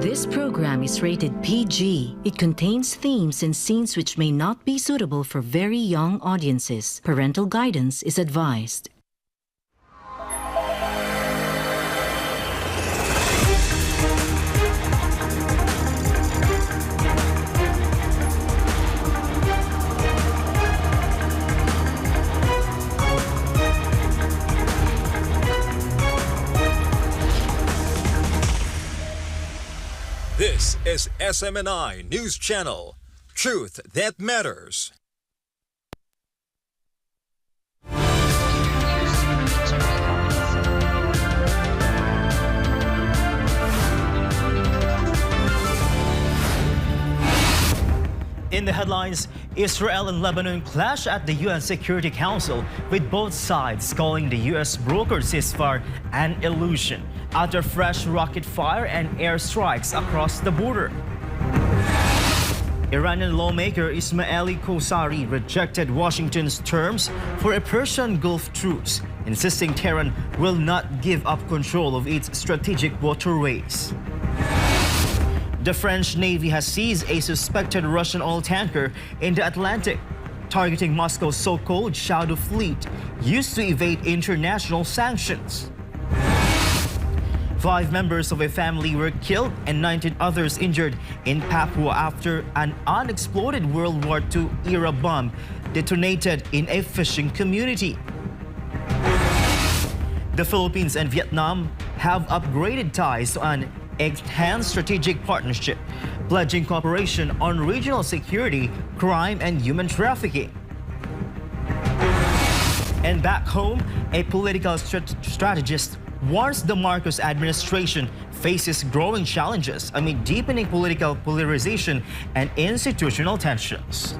This program is rated PG. It contains themes and scenes which may not be suitable for very young audiences. Parental guidance is advised. This is SMNI News Channel. Truth that matters. In the headlines, Israel and Lebanon clash at the UN Security Council, with both sides calling the U.S. brokered ceasefire an illusion after fresh rocket fire and air strikes across the border. Iranian lawmaker Ismaili Kosari rejected Washington's terms for a Persian Gulf truce, insisting Tehran will not give up control of its strategic waterways. The French Navy has seized a suspected Russian oil tanker in the Atlantic, targeting Moscow's so-called shadow fleet used to evade international sanctions. 5 members of a family were killed and 19 others injured in Papua after an unexploded World War II-era bomb detonated in a fishing community. The Philippines and Vietnam have upgraded ties to an enhanced strategic partnership, pledging cooperation on regional security, crime, and human trafficking. And back home, a political strategist warns the Marcos administration faces growing challenges amid deepening political polarization and institutional tensions.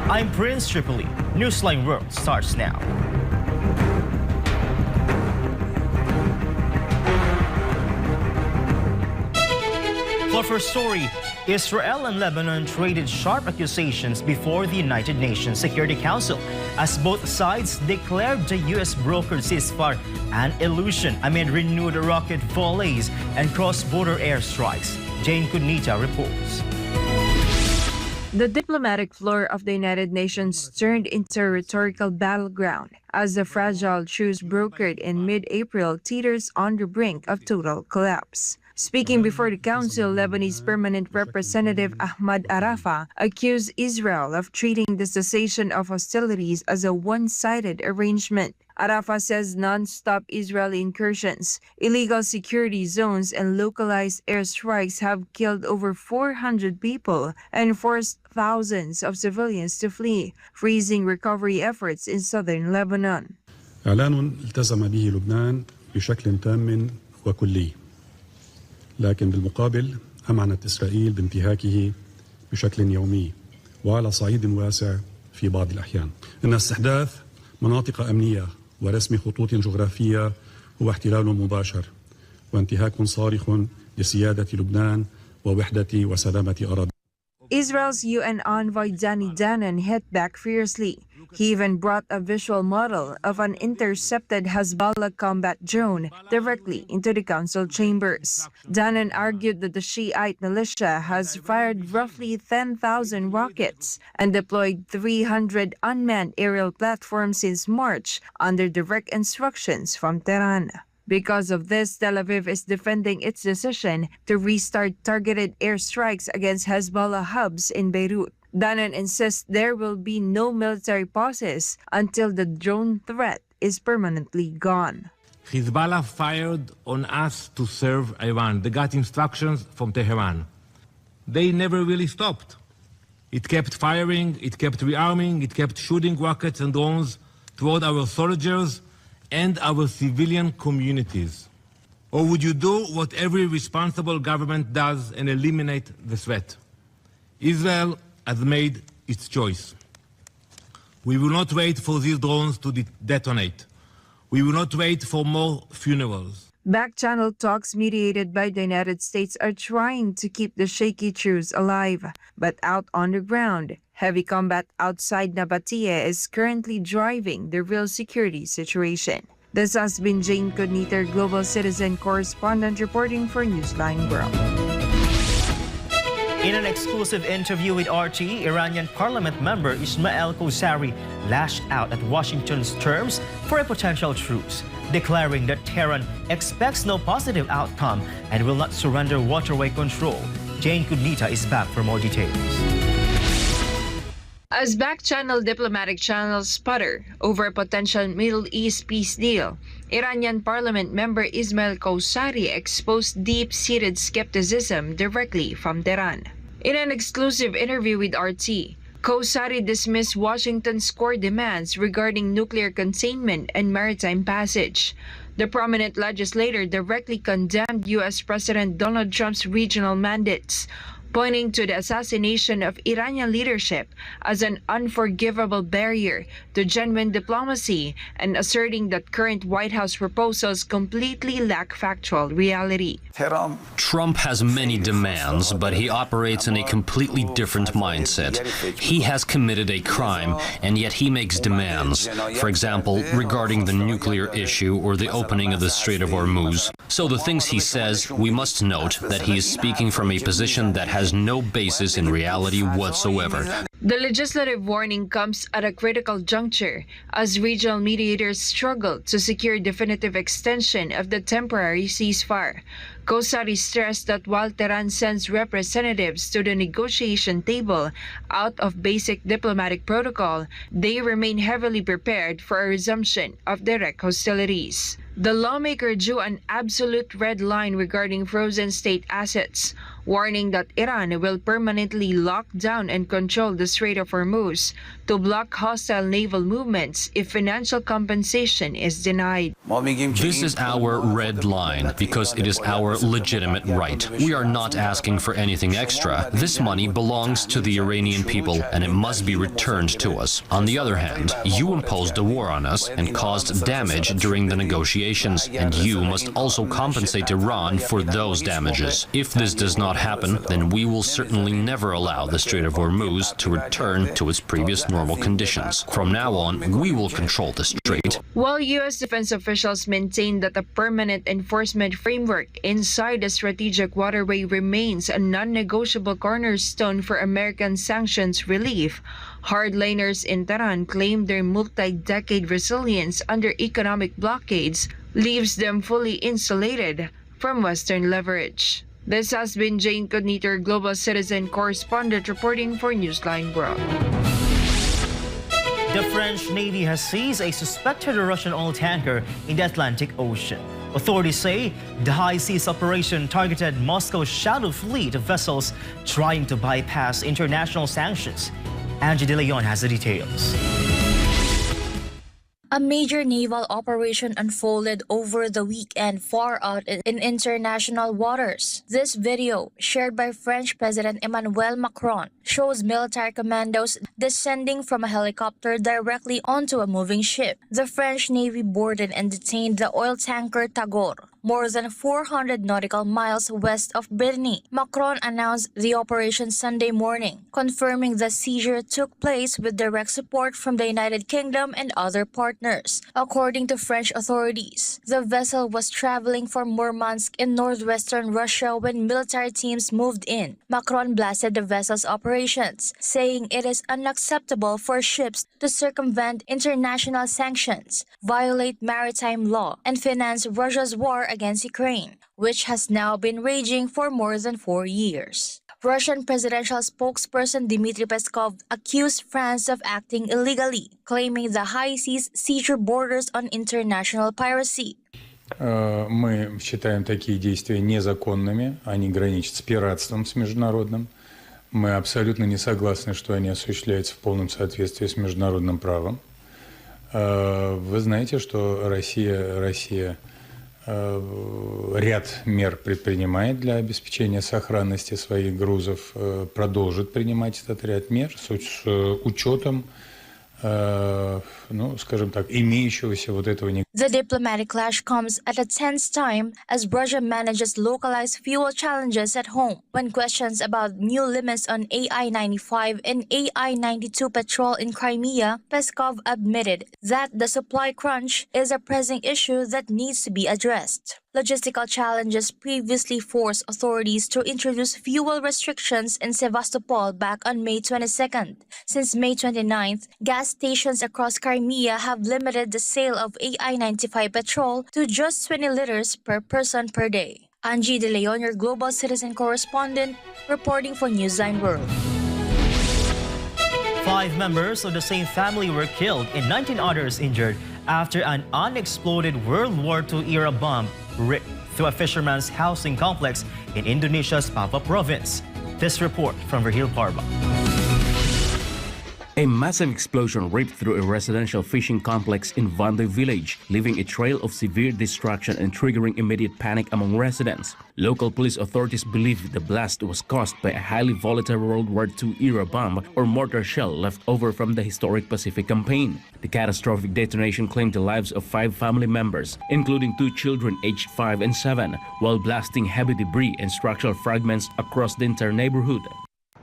I'm Prince Tripoli. Newsline World starts now. For first story, Israel and Lebanon traded sharp accusations before the United Nations Security Council as both sides declared the U.S. brokered ceasefire an illusion amid renewed rocket volleys and cross-border airstrikes. Jane Cunita reports. The diplomatic floor of the United Nations turned into a rhetorical battleground as the fragile truce brokered in mid-April teeters on the brink of total collapse. Speaking before the Council, Lebanese Permanent Representative Ahmad Arafah accused Israel of treating the cessation of hostilities as a one-sided arrangement. Arafah says non-stop Israeli incursions, illegal security zones, and localized airstrikes have killed over 400 people and forced thousands of civilians to flee, freezing recovery efforts in southern Lebanon. إعلان التزم به لبنان بشكل تام وكلي، لكن بالمقابل أمعنت إسرائيل بانتهاكه بشكل يومي وعلى صعيد واسع في بعض الأحيان. إن استحداث مناطق أمنية ورسم خطوط جغرافية هو احتلال مباشر وانتهاك صارخ لسيادة لبنان ووحدة وسلامة أراضي. Israel's UN envoy Danny Danon hit back fiercely. He even brought a visual model of an intercepted Hezbollah combat drone directly into the council chambers. Danon argued that the Shiite militia has fired roughly 10,000 rockets and deployed 300 unmanned aerial platforms since March under direct instructions from Tehran. Because of this, Tel Aviv is defending its decision to restart targeted airstrikes against Hezbollah hubs in Beirut. Danon insists there will be no military pauses until the drone threat is permanently gone. Hezbollah fired on us to serve Iran. They got instructions from Tehran. They never really stopped. It kept firing, it kept rearming, it kept shooting rockets and drones toward our soldiers and our civilian communities. Or would you do what every responsible government does and eliminate the threat? Israel has made its choice. We will not wait for these drones to detonate. We will not wait for more funerals. Back-channel talks mediated by the United States are trying to keep the shaky truce alive. But out on the ground, heavy combat outside Nabatea is currently driving the real security situation. This has been Jane Cogniter, Global Citizen Correspondent, reporting for Newsline World. In an exclusive interview with RT, Iranian parliament member Ismail Kosari lashed out at Washington's terms for a potential truce, declaring that Tehran expects no positive outcome and will not surrender waterway control. Jane Cognita is back for more details. As back-channel diplomatic channels sputter over a potential Middle East peace deal, Iranian parliament member Ismail Kosari exposed deep-seated skepticism directly from Tehran. In an exclusive interview with RT, Kosari dismissed Washington's core demands regarding nuclear containment and maritime passage. The prominent legislator directly condemned U.S. President Donald Trump's regional mandates, pointing to the assassination of Iranian leadership as an unforgivable barrier to genuine diplomacy and asserting that current White House proposals completely lack factual reality. Trump has many demands, but he operates in a completely different mindset. He has committed a crime, and yet he makes demands, for example, regarding the nuclear issue or the opening of the Strait of Hormuz. So the things he says, we must note that he is speaking from a position that has no basis in reality whatsoever. The legislative warning comes at a critical juncture as regional mediators struggle to secure definitive extension of the temporary ceasefire. Kosari stressed that while Tehran sends representatives to the negotiation table out of basic diplomatic protocol, they remain heavily prepared for a resumption of direct hostilities. The lawmaker drew an absolute red line regarding frozen state assets, warning that Iran will permanently lock down and control the Strait of Hormuz to block hostile naval movements if financial compensation is denied. This is our red line because it is our legitimate right. We are not asking for anything extra. This money belongs to the Iranian people and it must be returned to us. On the other hand, you imposed a war on us and caused damage during the negotiations, and you must also compensate Iran for those damages. If this does not happen, then we will certainly never allow the Strait of Hormuz to return to its previous normal conditions. From now on, we will control the strait. While U.S. defense officials maintain that a permanent enforcement framework inside the strategic waterway remains a non-negotiable cornerstone for American sanctions relief, hardliners in Tehran claim their multi-decade resilience under economic blockades leaves them fully insulated from Western leverage. This has been Jane Cogniter, Global Citizen Correspondent, reporting for Newsline World. The French Navy has seized a suspected Russian oil tanker in the Atlantic Ocean. Authorities say the high seas operation targeted Moscow's shadow fleet of vessels trying to bypass international sanctions. Angie De Leon has the details. A major naval operation unfolded over the weekend far out in international waters. This video, shared by French President Emmanuel Macron, shows military commandos descending from a helicopter directly onto a moving ship. The French Navy boarded and detained the oil tanker Tagore, more than 400 nautical miles west of Brittany. Macron announced the operation Sunday morning, confirming the seizure took place with direct support from the United Kingdom and other partners. According to French authorities, the vessel was traveling from Murmansk in northwestern Russia when military teams moved in. Macron blasted the vessel's operations, saying it is unacceptable for ships to circumvent international sanctions, violate maritime law, and finance Russia's war against Ukraine, which has now been raging for more than 4 years. Russian presidential spokesperson Dmitry Peskov accused France of acting illegally, claiming the high seas seizure borders on international piracy. Мы считаем такие действия незаконными, они граничат с пиратством с международным. Мы абсолютно не согласны, что они осуществляются в полном соответствии с международным правом. Вы знаете, что Россия ряд мер предпринимает для обеспечения сохранности своих грузов, продолжит принимать этот ряд мер с учетом скажем так, имеющегося вот этого. The diplomatic clash comes at a tense time as Russia manages localized fuel challenges at home. When questions about new limits on AI-95 and AI-92 patrol in Crimea, Peskov admitted that the supply crunch is a pressing issue that needs to be addressed. Logistical challenges previously forced authorities to introduce fuel restrictions in Sevastopol back on May 22nd. Since May 29th, gas stations across Crimea have limited the sale of AI-95 petrol to just 20 liters per person per day. Angie De Leon, your global citizen correspondent, reporting for Newsline World. 5 members of the same family were killed and 19 others injured after an unexploded World War II-era bomb ripped through a fisherman's housing complex in Indonesia's Papua province. This report from Verhil Parba. A massive explosion ripped through a residential fishing complex in Vandoy village, leaving a trail of severe destruction and triggering immediate panic among residents. Local police authorities believe the blast was caused by a highly volatile World War II-era bomb or mortar shell left over from the historic Pacific campaign. The catastrophic detonation claimed the lives of 5 family members, including 2 children aged 5 and 7, while blasting heavy debris and structural fragments across the entire neighborhood.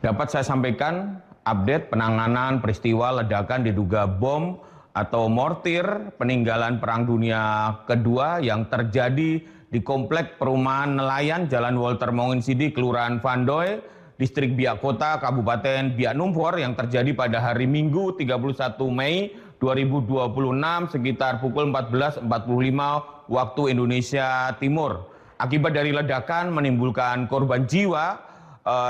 Dapat saya sampaikan update penanganan peristiwa ledakan diduga bom atau mortir peninggalan Perang Dunia Kedua yang terjadi di Komplek Perumahan Nelayan Jalan Walter Monginsidi, Kelurahan Vandoy, Distrik Biak Kota, Kabupaten Biak Numfor yang terjadi pada hari Minggu 31 Mei 2026 sekitar pukul 14.45 waktu Indonesia Timur. Akibat dari ledakan menimbulkan korban jiwa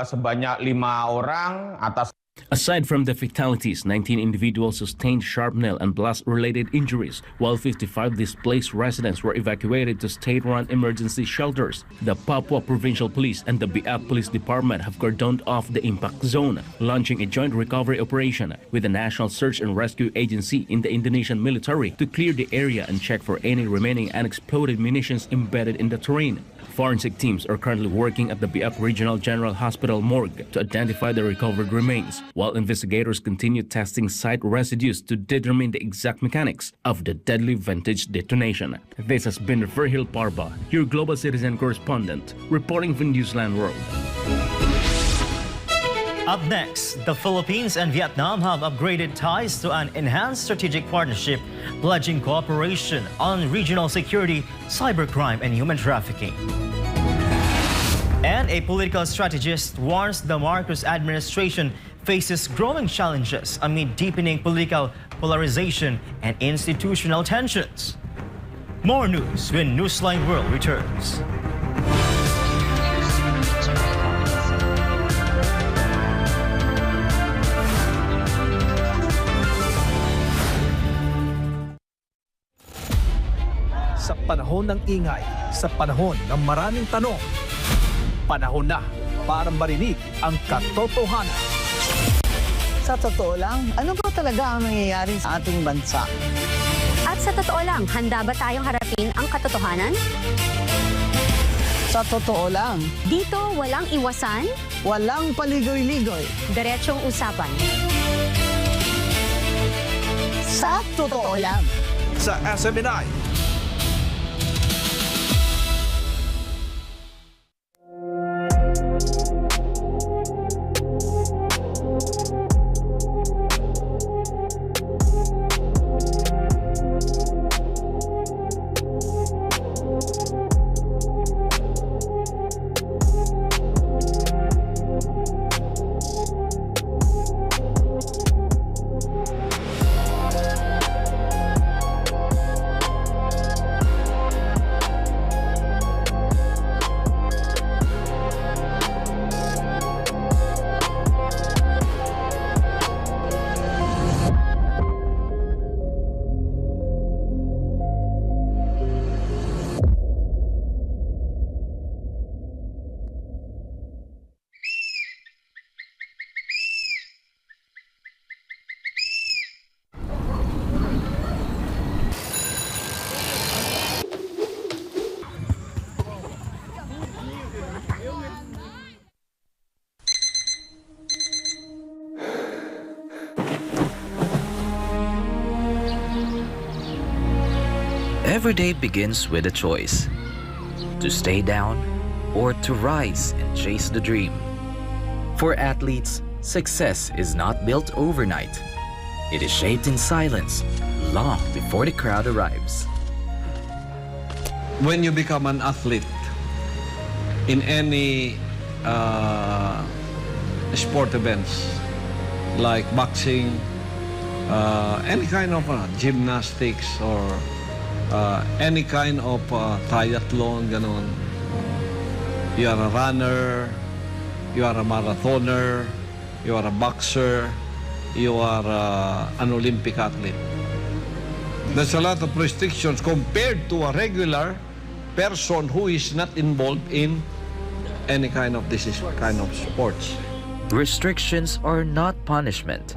sebanyak 5 orang atas. Aside from the fatalities, 19 individuals sustained shrapnel and blast-related injuries, while 55 displaced residents were evacuated to state-run emergency shelters. The Papua Provincial Police and the Biak Police Department have cordoned off the impact zone, launching a joint recovery operation with the National Search and Rescue Agency in the Indonesian military to clear the area and check for any remaining unexploded munitions embedded in the terrain. Forensic teams are currently working at the Biak Regional General Hospital morgue to identify the recovered remains, while investigators continue testing site residues to determine the exact mechanics of the deadly vintage detonation. This has been Verhil Parba, your global citizen correspondent, reporting from Newsline World. Up next, the Philippines and Vietnam have upgraded ties to an enhanced strategic partnership, pledging cooperation on regional security, cybercrime, and human trafficking. And a political strategist warns the Marcos administration faces growing challenges amid deepening political polarization and institutional tensions. More news when Newsline World returns. Sa panahon ng ingay, sa panahon ng maraming tanong, panahon na para marinig ang katotohanan. Sa totoo lang, ano ba talaga ang nangyayari sa ating bansa? At sa totoo lang, handa ba tayong harapin ang katotohanan? Sa totoo lang, dito walang iwasan, walang paligoy-ligoy. Diretsong usapan. Sa totoo lang. Sa SMNI. Every day begins with a choice: to stay down or to rise and chase the dream. For athletes, success is not built overnight. It is shaped in silence long before the crowd arrives. When you become an athlete in any sport events like boxing, any kind of gymnastics or any kind of triathlon, ganon. You are a runner, you are a marathoner, you are a boxer, you are an Olympic athlete. There's a lot of restrictions compared to a regular person who is not involved in any kind of sports. Restrictions are not punishment.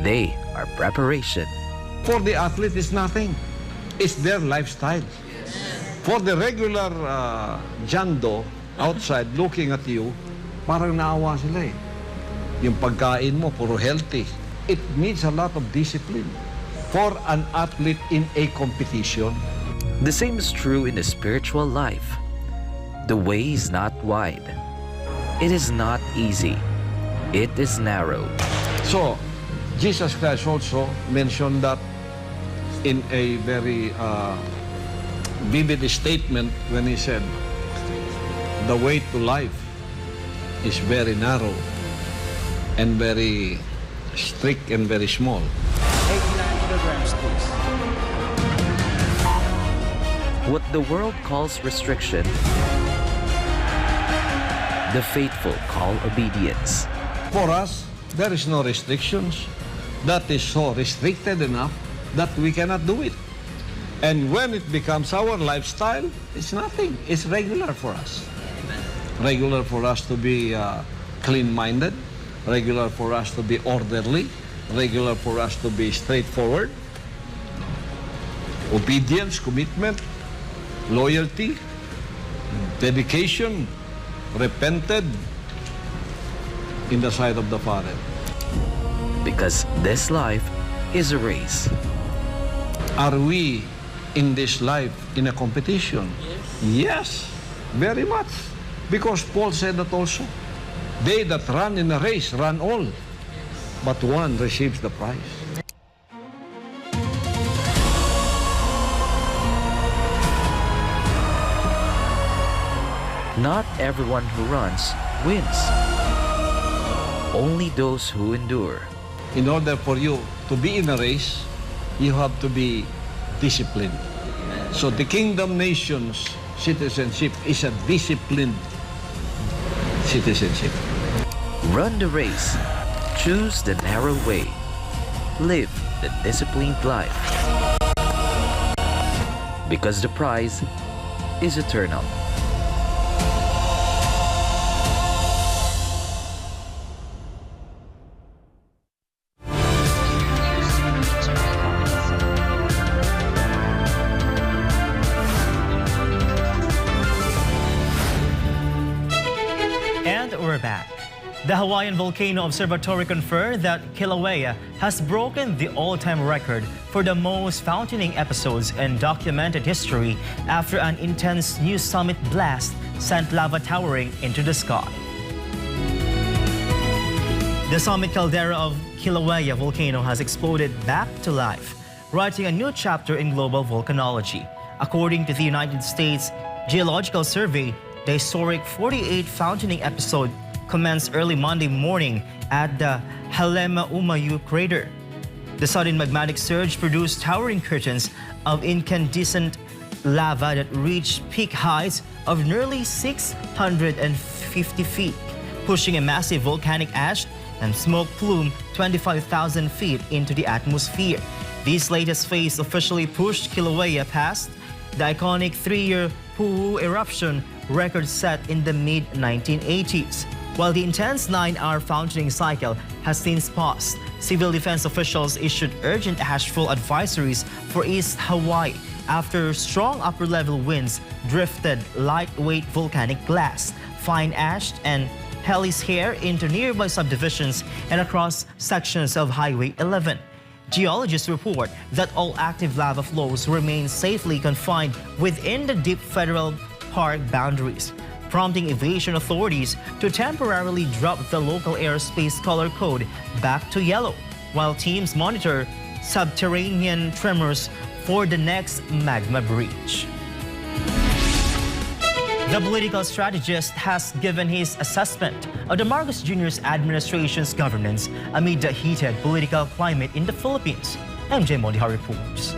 They are preparation. For the athlete, it's nothing. It's their lifestyle. For the regular jando outside looking at you, parang naawa sila eh. Yung pagkain mo, puro healthy. It needs a lot of discipline for an athlete in a competition. The same is true in the spiritual life. The way is not wide. It is not easy. It is narrow. So, Jesus Christ also mentioned that in a very vivid statement when he said, the way to life is very narrow and very strict and very small. 89 kilograms, please. What the world calls restriction, the faithful call obedience. For us, there is no restrictions. That is so restricted enough that we cannot do it. And when it becomes our lifestyle, it's nothing. It's regular for us. Regular for us to be clean-minded, regular for us to be orderly, regular for us to be straightforward. Obedience, commitment, loyalty, dedication, repented in the sight of the Father. Because this life is a race. Are we in this life in a competition? Yes, very much. Because Paul said that also. They that run in a race run all, but one receives the prize. Not everyone who runs wins. Only those who endure. In order for you to be in a race, you have to be disciplined. So the kingdom nation's citizenship is a disciplined citizenship. Run the race. Choose the narrow way. Live the disciplined life. Because the prize is eternal. We're back. The Hawaiian Volcano Observatory confirmed that Kilauea has broken the all-time record for the most fountaining episodes in documented history after an intense new summit blast sent lava towering into the sky. The summit caldera of Kilauea volcano has exploded back to life, writing a new chapter in global volcanology. According to the United States Geological Survey, the historic 48 fountaining episode commenced early Monday morning at the Halema Umayu crater. The sudden magmatic surge produced towering curtains of incandescent lava that reached peak heights of nearly 650 feet, pushing a massive volcanic ash and smoke plume 25,000 feet into the atmosphere. This latest phase officially pushed Kilauea past the iconic 3-year Pu'u eruption record set in the mid-1980s. While the intense 9-hour fountaining cycle has since paused, civil defense officials issued urgent ashfall advisories for East Hawaii after strong upper-level winds drifted lightweight volcanic glass, fine ash, and hellish hair into nearby subdivisions and across sections of Highway 11. Geologists report that all active lava flows remain safely confined within the deep federal park boundaries, prompting aviation authorities to temporarily drop the local airspace color code back to yellow, while teams monitor subterranean tremors for the next magma breach. The political strategist has given his assessment of the Marcos Jr.'s administration's governance amid the heated political climate in the Philippines. MJ Moliha reports.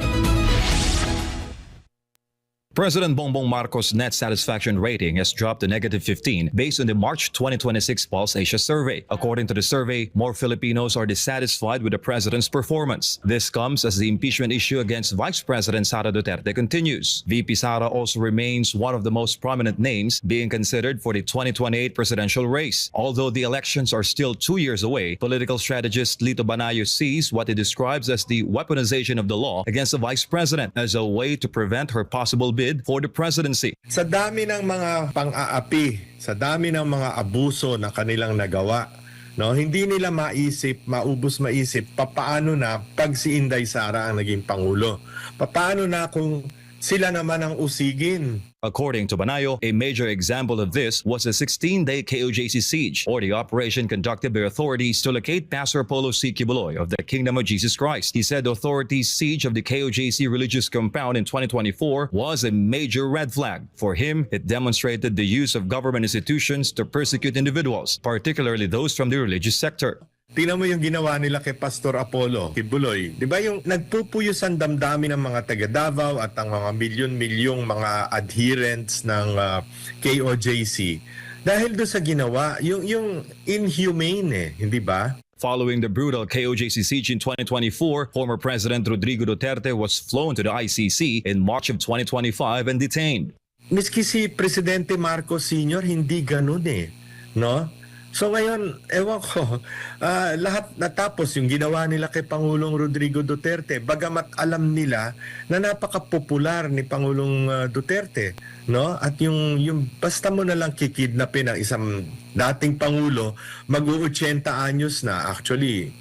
President Bongbong Marcos' net satisfaction rating has dropped to -15 based on the March 2026 Pulse Asia survey. According to the survey, more Filipinos are dissatisfied with the president's performance. This comes as the impeachment issue against Vice President Sara Duterte continues. VP Sara also remains one of the most prominent names being considered for the 2028 presidential race. Although the elections are still 2 years away, political strategist Lito Banayo sees what he describes as the weaponization of the law against the vice president as a way to prevent her possible bid for the presidency. Sa dami ng mga pang-aapi, sa dami ng mga abuso na kanilang nagawa, no, hindi nila maisip papaano na pag si Inday Sara ang naging pangulo. Papaano na kung sila naman ang usigin. According to Banayo, a major example of this was a 16-day KOJC siege, or the operation conducted by authorities to locate Pastor Apollo C. Kibuloy of the Kingdom of Jesus Christ. He said the authorities' siege of the KOJC religious compound in 2024 was a major red flag. For him, it demonstrated the use of government institutions to persecute individuals, particularly those from the religious sector. Tingnan mo yung ginawa nila kay Pastor Apollo Kibuloy. Di ba yung nagpupuyos ang damdamin ng mga taga Davao at ang mga milyon-milyong mga adherents ng KOJC dahil doon sa ginawa, yung inhumane hindi ba? Following the brutal KOJC siege in 2024, former President Rodrigo Duterte was flown to the ICC in March of 2025 and detained. Miski si Presidente Marcos Sr. hindi ganun no? So ngayon, ewan ko, lahat natapos yung ginawa nila kay Pangulong Rodrigo Duterte, bagamat alam nila na napaka-popular ni Pangulong Duterte, no? At yung basta mo na lang kikidnapin ang isang dating Pangulo, mag-80 anyos na, actually,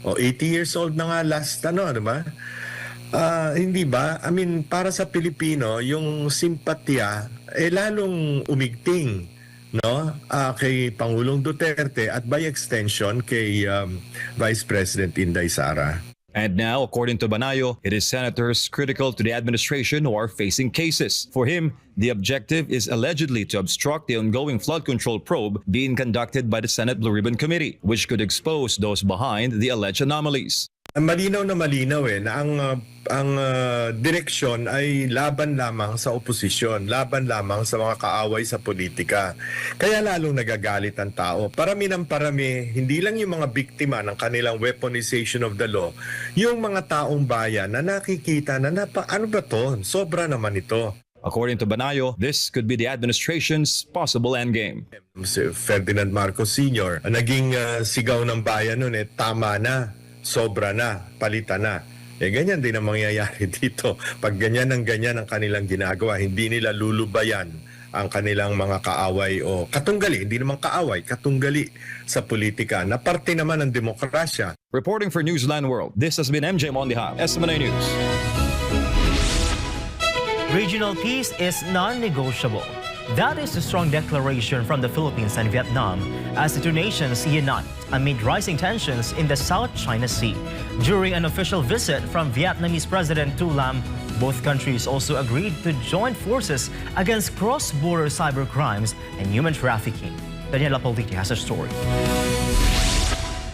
80 years old na nga last, di ba? Hindi ba? I mean, para sa Pilipino, yung simpatya, lalong umigting, no, kay Pangulong Duterte at by extension kay Vice President Inday Sara. And now, according to Banayo, it is senators critical to the administration who are facing cases. For him, the objective is allegedly to obstruct the ongoing flood control probe being conducted by the Senate Blue Ribbon Committee, which could expose those behind the alleged anomalies. Malinaw na malinaw na ang direksyon ay laban lamang sa oposisyon, laban lamang sa mga kaaway sa politika. Kaya lalong nagagalit ang tao. Parami ng parami, hindi lang yung mga biktima ng kanilang weaponization of the law, yung mga taong bayan na nakikita na ano ba to? Sobra naman ito. According to Banayo, this could be the administration's possible endgame. Si Ferdinand Marcos Sr., naging sigaw ng bayan nun tama na. Sobra na, palitan na. Ganyan din ang mangyayari dito. Pag ganyan ang kanilang ginagawa, hindi nila lulubayan ang kanilang mga kaaway o katunggali, hindi naman kaaway, katunggali sa politika na parte naman ng demokrasya. Reporting for Newsline World, this has been MJ Mondiha, SMNA News. Regional peace is non-negotiable. That is a strong declaration from the Philippines and Vietnam as the two nations unite amid rising tensions in the South China Sea. During an official visit from Vietnamese President Tu Lam, both countries also agreed to join forces against cross-border cybercrimes and human trafficking. Daniela Politi has a story.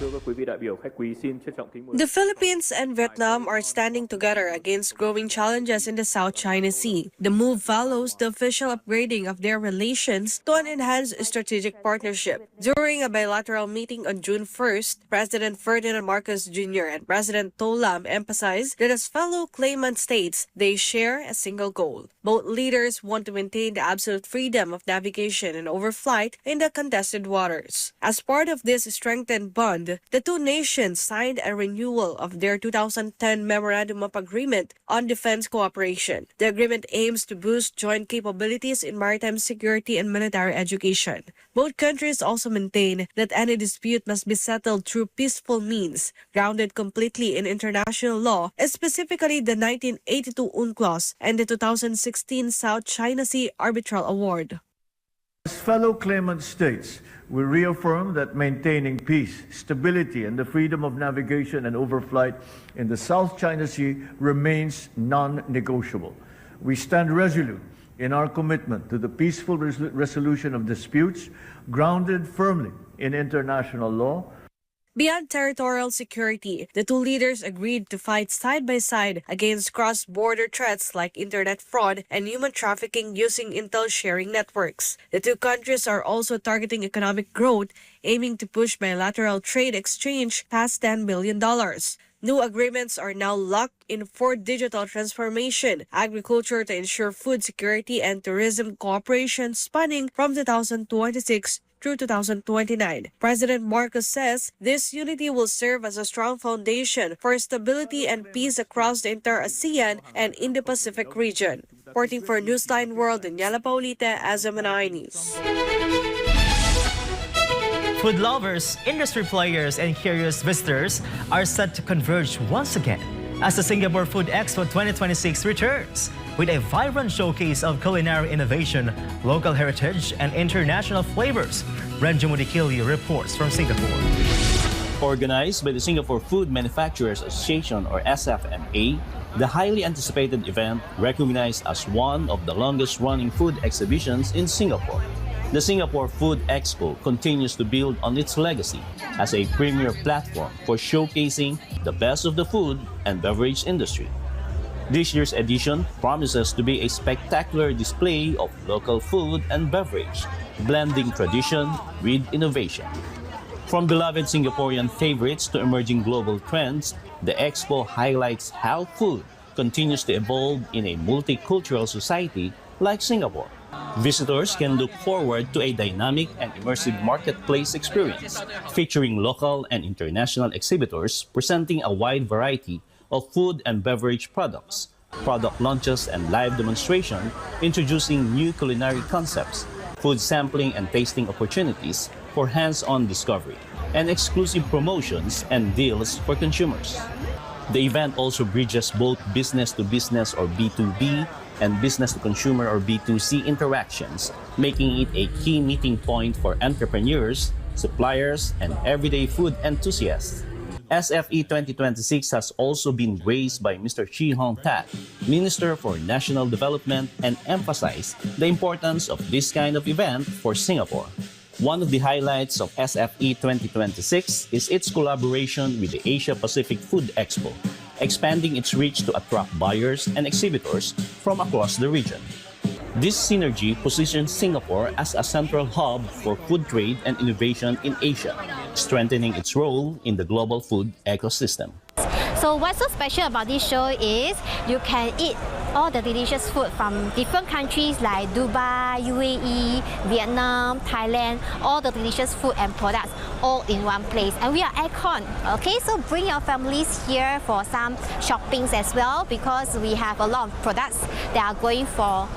The Philippines and Vietnam are standing together against growing challenges in the South China Sea. The move follows the official upgrading of their relations to an enhanced strategic partnership. During a bilateral meeting on June 1st, President Ferdinand Marcos Jr. and President Tu Lam emphasized that as fellow claimant states, they share a single goal. Both leaders want to maintain the absolute freedom of navigation and overflight in the contested waters. As part of this strengthened bond, The two nations signed a renewal of their 2010 Memorandum of Agreement on Defense Cooperation. The agreement aims to boost joint capabilities in maritime security and military education. Both countries also maintain that any dispute must be settled through peaceful means, grounded completely in international law, specifically the 1982 UNCLOS and the 2016 South China Sea Arbitral Award. As fellow claimant states, we reaffirm that maintaining peace, stability, and the freedom of navigation and overflight in the South China Sea remains non-negotiable. We stand resolute in our commitment to the peaceful resolution of disputes grounded firmly in international law. Beyond territorial security, the two leaders agreed to fight side by side against cross-border threats like internet fraud and human trafficking using intel-sharing networks. The two countries are also targeting economic growth, aiming to push bilateral trade exchange past $10 billion. New agreements are now locked in for digital transformation, agriculture to ensure food security, and tourism cooperation spanning from 2026 through 2029. President Marcos says this unity will serve as a strong foundation for stability and peace across the entire ASEAN and Indo-Pacific region. Reporting for Newsline World, Daniela Paulita, SMNI News. Food lovers, industry players, and curious visitors are set to converge once again as the Singapore Food Expo 2026 returns with a vibrant showcase of culinary innovation, local heritage, and international flavors. Renjo Mudikili reports from Singapore. Organized by the Singapore Food Manufacturers Association or SFMA, the highly anticipated event recognized as one of the longest-running food exhibitions in Singapore. The Singapore Food Expo continues to build on its legacy as a premier platform for showcasing the best of the food and beverage industry. This year's edition promises to be a spectacular display of local food and beverage, blending tradition with innovation. From beloved Singaporean favorites to emerging global trends, the expo highlights how food continues to evolve in a multicultural society like Singapore. Visitors can look forward to a dynamic and immersive marketplace experience, featuring local and international exhibitors presenting a wide variety of food and beverage products, product launches and live demonstration, introducing new culinary concepts, food sampling and tasting opportunities for hands-on discovery, and exclusive promotions and deals for consumers. The event also bridges both business-to-business or B2B and business-to-consumer or B2C interactions, making it a key meeting point for entrepreneurs, suppliers, and everyday food enthusiasts. SFE 2026 has also been graced by Mr. Chee Hong Tat, Minister for National Development, and emphasized the importance of this kind of event for Singapore. One of the highlights of SFE 2026 is its collaboration with the Asia Pacific Food Expo, expanding its reach to attract buyers and exhibitors from across the region. This synergy positions Singapore as a central hub for food trade and innovation in Asia, strengthening its role in the global food ecosystem. So what's so special about this show is you can eat all the delicious food from different countries like Dubai, UAE, Vietnam, Thailand, all the delicious food and products all in one place. And we are Icon, okay? So bring your families here for some shoppings as well because we have a lot of products that are going for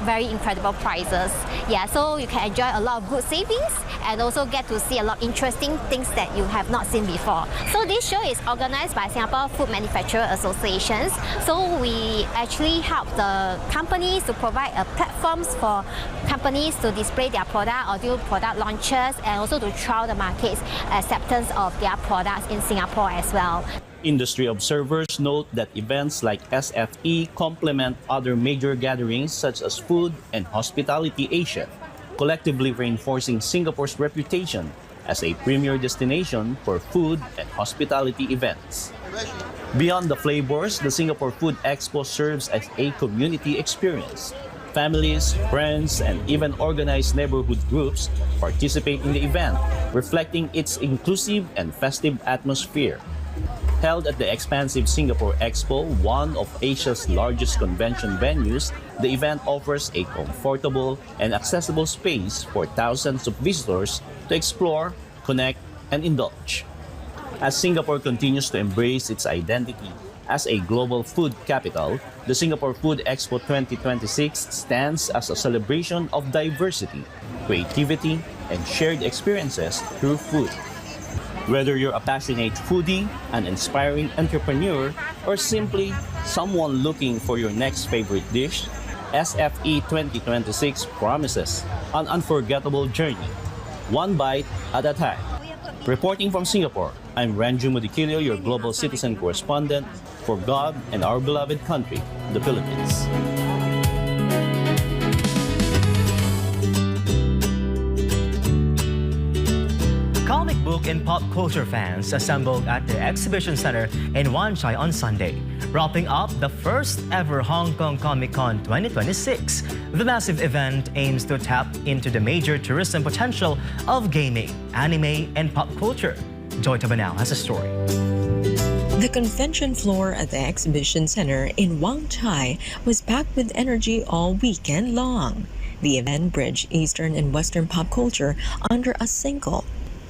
very incredible prices. Yeah, so you can enjoy a lot of good savings and also get to see a lot of interesting things that you have not seen before. So this show is organized by Singapore Food Manufacturer Associations. So we actually help the companies to provide platforms for companies to display their product or do product launches and also to trial the market's acceptance of their products in Singapore as well. Industry observers note that events like SFE complement other major gatherings such as Food and Hospitality Asia, collectively reinforcing Singapore's reputation as a premier destination for food and hospitality events. Beyond the flavors, the Singapore Food Expo serves as a community experience. Families, friends, and even organized neighborhood groups participate in the event, reflecting its inclusive and festive atmosphere. Held at the expansive Singapore Expo, one of Asia's largest convention venues, the event offers a comfortable and accessible space for thousands of visitors to explore, connect, and indulge. As Singapore continues to embrace its identity as a global food capital, the Singapore Food Expo 2026 stands as a celebration of diversity, creativity, and shared experiences through food. Whether you're a passionate foodie, an inspiring entrepreneur, or simply someone looking for your next favorite dish, SFE 2026 promises an unforgettable journey, one bite at a time. Reporting from Singapore, I'm Ranju Mudikilio, your global citizen correspondent for God and our beloved country, the Philippines. Comic book and pop culture fans assembled at the exhibition center in Wan Chai on Sunday, wrapping up the first ever Hong Kong Comic Con 2026. The massive event aims to tap into the major tourism potential of gaming, anime, and pop culture. Joy Tabanao has a story. The convention floor at the exhibition center in Wan Chai was packed with energy all weekend long. The event bridged Eastern and Western pop culture under a single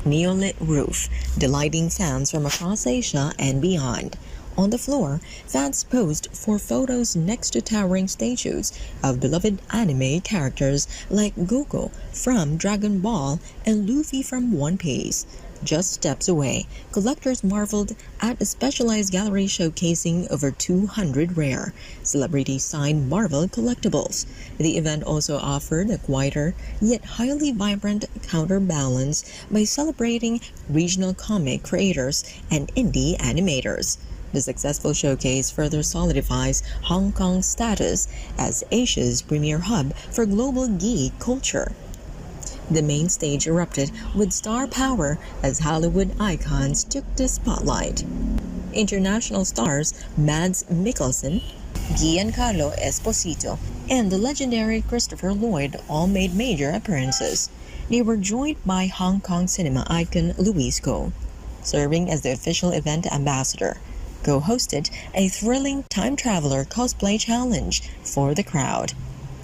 neon-lit roof, delighting fans from across Asia and beyond. On the floor, fans posed for photos next to towering statues of beloved anime characters like Goku from Dragon Ball and Luffy from One Piece. Just steps away, collectors marveled at a specialized gallery showcasing over 200 rare, celebrity-signed Marvel collectibles. The event also offered a quieter, yet highly vibrant counterbalance by celebrating regional comic creators and indie animators. The successful showcase further solidifies Hong Kong's status as Asia's premier hub for global geek culture. The main stage erupted with star power as Hollywood icons took the spotlight. International stars Mads Mikkelsen, Giancarlo Esposito, and the legendary Christopher Lloyd all made major appearances. They were joined by Hong Kong cinema icon Louis Goh, serving as the official event ambassador. Goh hosted a thrilling time traveler cosplay challenge for the crowd.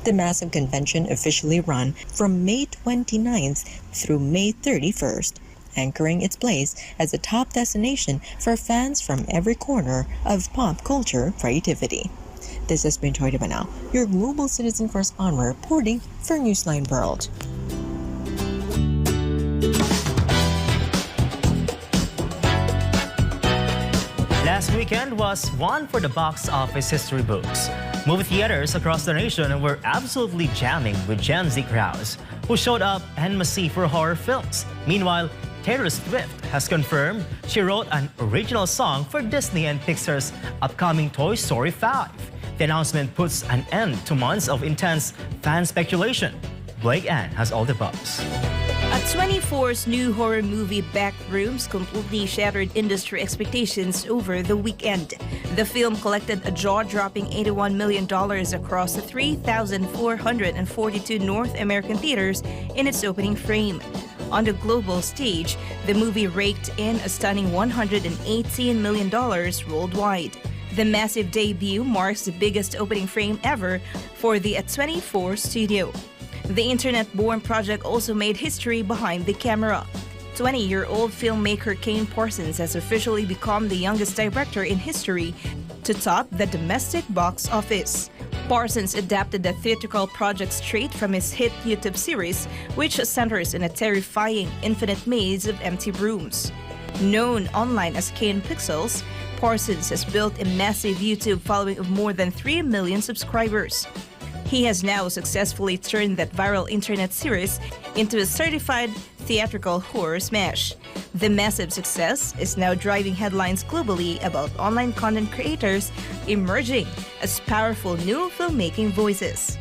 The massive convention officially ran from May 29th through May 31st, anchoring its place as a top destination for fans from every corner of pop culture creativity. This has been Joy Tabanao, your global citizen correspondent reporting for Newsline World. Last weekend was one for the box office history books. Movie theaters across the nation were absolutely jamming with Gen Z crowds who showed up en masse for horror films. Meanwhile, Taylor Swift has confirmed she wrote an original song for Disney and Pixar's upcoming Toy Story 5. The announcement puts an end to months of intense fan speculation. Blake Ann has all the buzz. A24's new horror movie Backrooms completely shattered industry expectations over the weekend. The film collected a jaw-dropping $81 million across the 3,442 North American theaters in its opening frame. On the global stage, the movie raked in a stunning $118 million worldwide. The massive debut marks the biggest opening frame ever for the A24 studio. The internet-born project also made history behind the camera. 20-year-old filmmaker Kane Parsons has officially become the youngest director in history to top the domestic box office. Parsons adapted the theatrical project straight from his hit YouTube series, which centers in a terrifying infinite maze of empty rooms. Known online as Kane Pixels, Parsons has built a massive YouTube following of more than 3 million subscribers. He has now successfully turned that viral internet series into a certified theatrical horror smash. The massive success is now driving headlines globally about online content creators emerging as powerful new filmmaking voices.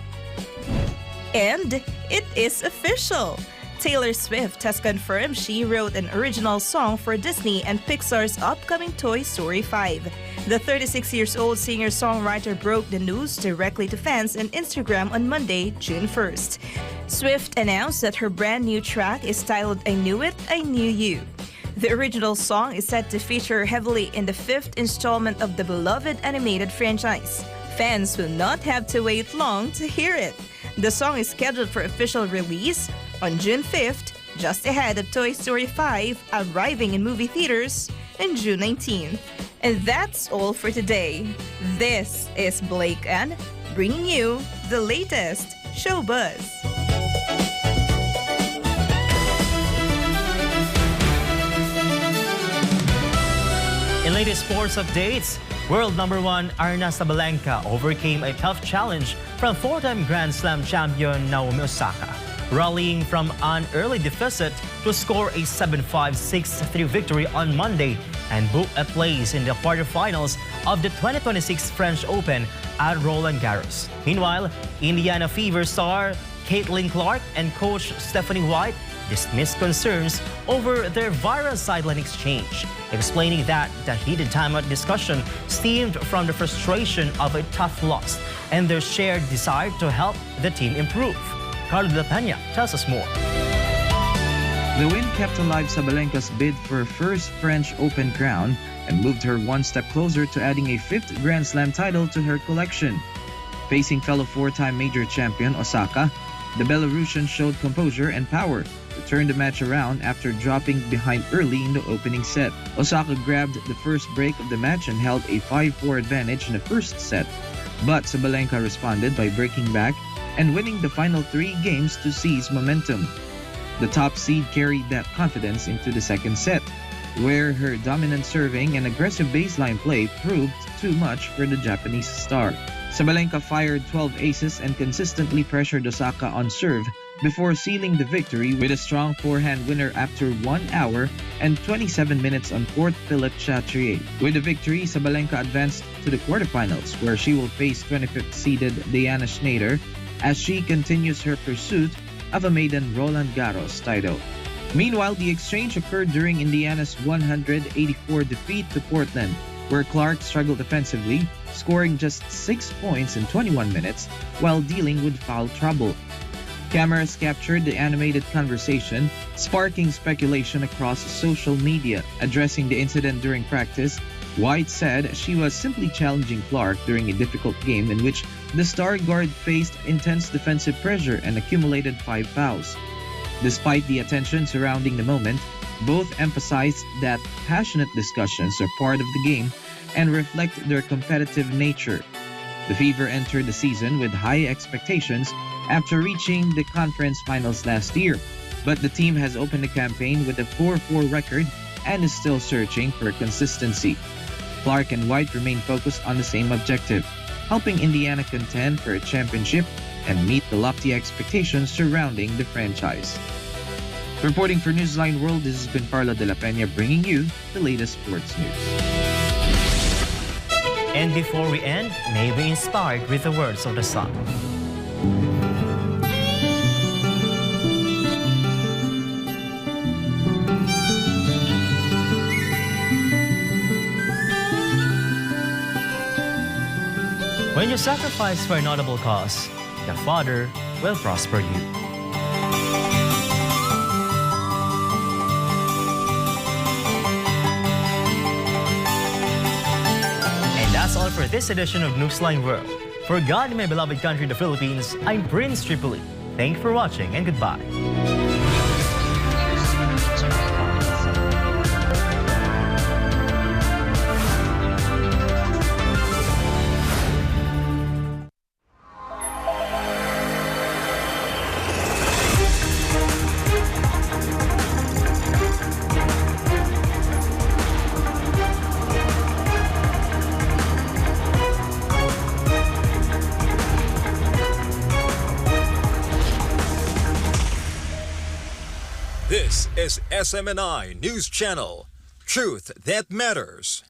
And it is official! Taylor Swift has confirmed she wrote an original song for Disney and Pixar's upcoming Toy Story 5. The 36-year-old singer-songwriter broke the news directly to fans on Instagram on Monday, June 1st. Swift announced that her brand new track is titled I Knew It, I Knew You. The original song is set to feature heavily in the 5th installment of the beloved animated franchise. Fans will not have to wait long to hear it. The song is scheduled for official release on June 5th, just ahead of Toy Story 5 arriving in movie theaters on June 19th. And that's all for today. This is Blake Ann bringing you the latest show buzz. In latest sports updates, world number one Arna Sabalenka overcame a tough challenge from four-time Grand Slam champion Naomi Osaka, rallying from an early deficit to score a 7-5, 6-3 victory on Monday and book a place in the quarterfinals of the 2026 French Open at Roland Garros. Meanwhile, Indiana Fever star Caitlin Clark and coach Stephanie White dismissed concerns over their viral sideline exchange, explaining that the heated timeout discussion stemmed from the frustration of a tough loss and their shared desire to help the team improve. Carlo De La Peña tells us more. The win kept alive Sabalenka's bid for her first French Open crown and moved her one step closer to adding a fifth Grand Slam title to her collection. Facing fellow four-time major champion Osaka, the Belarusian showed composure and power to turn the match around after dropping behind early in the opening set. Osaka grabbed the first break of the match and held a 5-4 advantage in the first set, but Sabalenka responded by breaking back and winning the final 3 games to seize momentum. The top seed carried that confidence into the second set, where her dominant serving and aggressive baseline play proved too much for the Japanese star. Sabalenka fired 12 aces and consistently pressured Osaka on serve before sealing the victory with a strong forehand winner after 1 hour and 27 minutes on court Philippe Chatrier. With the victory, Sabalenka advanced to the quarterfinals, where she will face 25th seeded Diana Schneider as she continues her pursuit of a maiden Roland Garros title. Meanwhile, the exchange occurred during Indiana's 184 defeat to Portland, where Clark struggled offensively, scoring just 6 points in 21 minutes while dealing with foul trouble. Cameras captured the animated conversation, sparking speculation across social media. Addressing the incident during practice, White said she was simply challenging Clark during a difficult game in which the star guard faced intense defensive pressure and accumulated 5 fouls. Despite the attention surrounding the moment, both emphasized that passionate discussions are part of the game and reflect their competitive nature. The Fever entered the season with high expectations after reaching the conference finals last year, but the team has opened the campaign with a 4-4 record and is still searching for consistency. Clark and White remain focused on the same objective, helping Indiana contend for a championship and meet the lofty expectations surrounding the franchise. Reporting for Newsline World, this has been Carlo De La Peña bringing you the latest sports news. And before we end, may we be inspired with the words of the song. When you sacrifice for a notable cause, the Father will prosper you. And that's all for this edition of Newsline World. For God and my beloved country, the Philippines, I'm Prince Tripoli. Thank you for watching and goodbye. This is SMNI News Channel. Truth that matters.